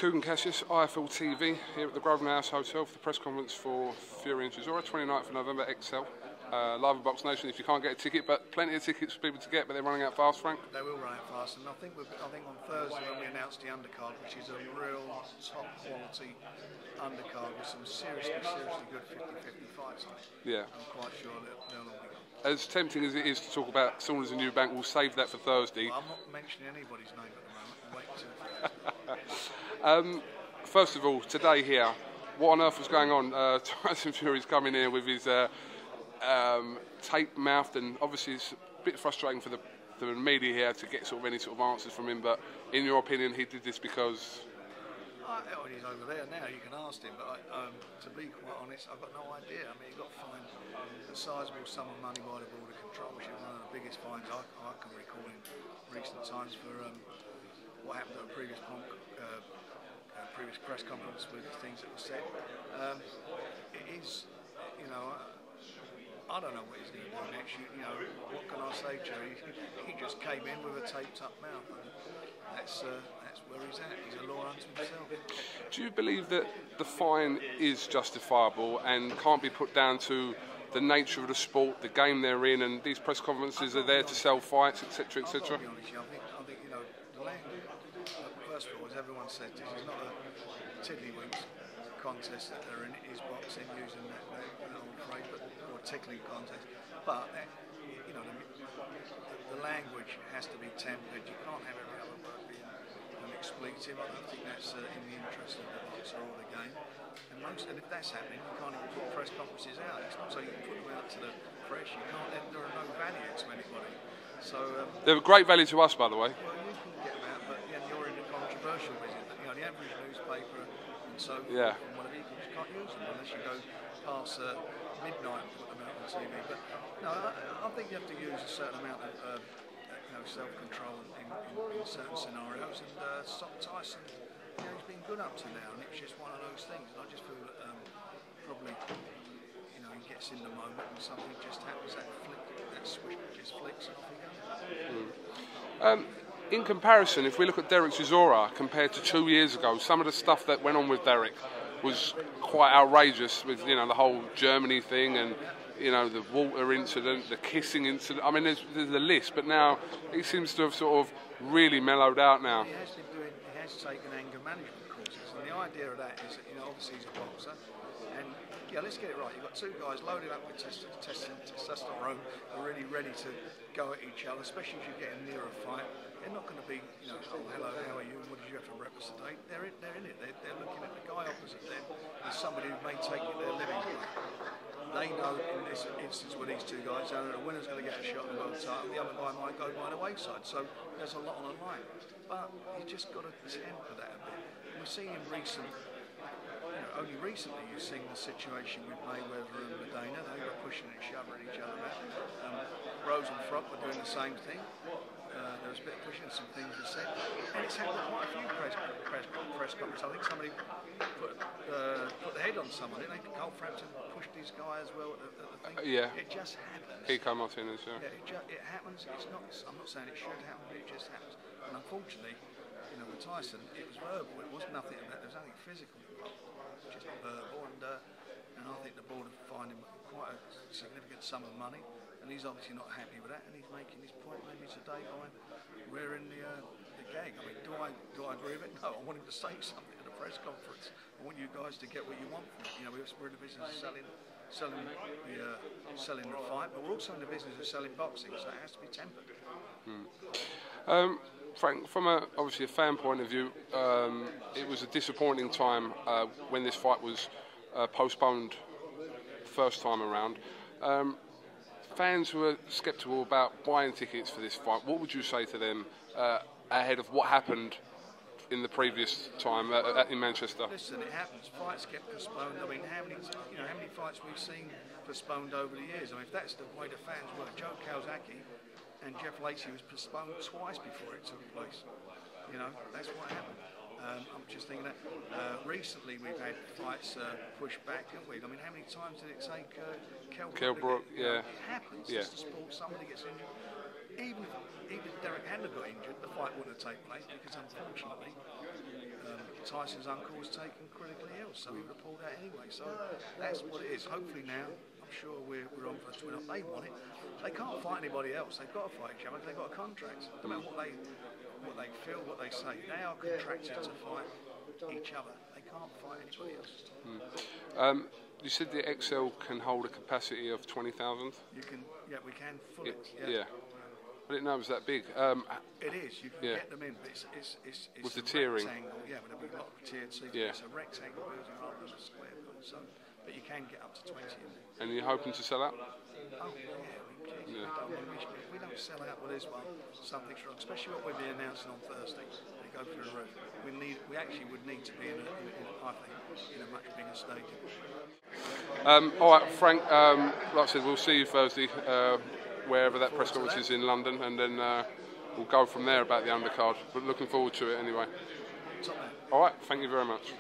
Kugan Cassius, IFL TV, here at the Grosvenor House Hotel for the press conference for Fury and CHSIORA, 29th of November, XL. Live at Box Nation if you can't get a ticket, but plenty of tickets for people to get, but they're running out fast, Frank. They will run out fast, and I think on Thursday when we announced the undercard, which is a real top quality undercard with some seriously good 50-50 fights on it. Yeah. I'm quite sure they'll all be gone. As tempting as it is to talk about Saunders and Eubank, we'll save that for Thursday. Well, I'm not mentioning anybody's name at the moment. I'm waiting till Thursday. First of all, today here, what on earth was going on? Tyson Fury's coming here with his tape-mouthed, and obviously it's a bit frustrating for the media here to get sort of any sort of answers from him, but in your opinion, he did this because... Well, he's over there now, you can ask him, but to be quite honest, I've got no idea. I mean, he got fined a sizable sum of money by the Board of Control, which is one of the biggest fines I can recall in recent times for what happened at a previous press conference with the things that were said. It is, you know, I don't know what he's going to do next. You know, what can I say, Jerry? He just came in with a taped up mouth, and that's where he's at. He's a law unto himself. Do you believe that the fine is justifiable and can't be put down to the nature of the sport, the game they're in, and these press conferences are there to sell fights, etc., etc.? I'll be honest, I think you know, the language. First of all, as everyone said, this is not a tiddlywinks contest that they're in. It is boxing, using that old phrase, or tickling contest. But you know, the language has to be tempered. You can't have every other word being an expletive. I don't think that's in the interest of the boxer or the game. And if that's happening, you can't even put press conferences out. It's not so you can put them out to the press. You can't. There are no value to anybody. So they're a great value to us, by the way. Well, you can get them out, but you're in the controversial business. You know, the average newspaper and so forth, yeah. and whatever, you just can't use them unless you go past midnight and put them out on TV. But no, I think you have to use a certain amount of self-control in certain scenarios. And stop Tyson. You know, he's been good up to now, and it's just one of those things. And I just feel that probably, you know, he gets in the moment and something just happens. That switch just flicks and off he goes. In comparison, if we look at Derek CHSIORA compared to 2 years ago, some of the stuff that went on with Derek was quite outrageous. With, you know, the whole Germany thing and, you know, the water incident, the kissing incident. I mean, there's a list, but now he seems to have sort of really mellowed out now. He has taken anger management courses, and the idea of that is that, you know, obviously he's a boxer, and yeah, let's get it right. You've got two guys loaded up with testosterone, are really ready to go at each other, especially if you're getting near a fight. They're not going to be, you know, oh, hello, how are you, and what did you have for breakfast today? They're in it. They're looking at the guy opposite them as somebody who may take their living. They know in this instance with these two guys, the winner's going to get a shot at the world title, the other guy might go by the wayside. So there's a lot on the line. But you just got to temper that a bit. And we've seen in only recently you've seen the situation with Mayweather and Medina. They were pushing and shoving each other out. Rose and Frock were doing the same thing. There was a bit of pushing, some things were said. And it's happened quite a few press conferences. I think somebody put the head on someone, didn't they? Cole Frampton pushed this guy as well at the thing. Yeah. It just happens. Pico Martinez, yeah. It happens. It's not. I'm not saying it should happen, but it just happens. And unfortunately, you know, with Tyson, it was verbal. It was nothing about. There was nothing physical involved. Just verbal. And I think the board have fined him quite a significant sum of money. And he's obviously not happy with that, and he's making his point maybe today by wearing the gag. I mean, do I agree with it? No, I want him to say something at a press conference. I want you guys to get what you want from it. You know, we're in the business of selling the fight, but we're also in the business of selling boxing, so it has to be tempered. Frank, from obviously a fan point of view, it was a disappointing time when this fight was postponed the first time around. Fans who are sceptical about buying tickets for this fight, what would you say to them ahead of what happened in the previous time in Manchester? Listen, it happens. Fights get postponed. I mean, how many fights we've seen postponed over the years? I mean, if that's the way the fans work, Joe Calzaghe and Jeff Lacey was postponed twice before it took place. You know, that's what happened. I'm just thinking that recently we've had fights pushed back, haven't we? I mean, how many times did it take Kell Brook? Yeah. It happens. Yeah. It's the sport. Somebody gets injured. Even if Derek hadn't got injured, the fight wouldn't have taken place because, unfortunately, Tyson's uncle was taken critically ill, so he would have pulled out anyway. So that's what it is. Hopefully now, I'm sure we're on for a twin up. They want it. They can't fight anybody else. They've got to fight each other. They've got a contract. No matter what they feel, what they say. They are contracted to fight each other. They can't fight anybody else. You said the XL can hold a capacity of 20,000. You can, yeah, we can full it. Yeah. I didn't know it was that big. It is. You can get them in, but it's with the a tiering. Rectangle. Yeah, with a big lot of tiered seats. Yeah. It's a rectangle building rather than a square building. So, but you can get up to 20 in there. And you're hoping to sell out? Oh yeah, we don't sell out. Well, there's something's wrong, especially what we'll be announcing on Thursday. They go through the roof. We actually would need to be in I think, in a much bigger stadium. All right, Frank. Like I said, we'll see you Thursday, wherever that press conference is in London, and then we'll go from there about the undercard. But looking forward to it anyway. Top man. All right, thank you very much.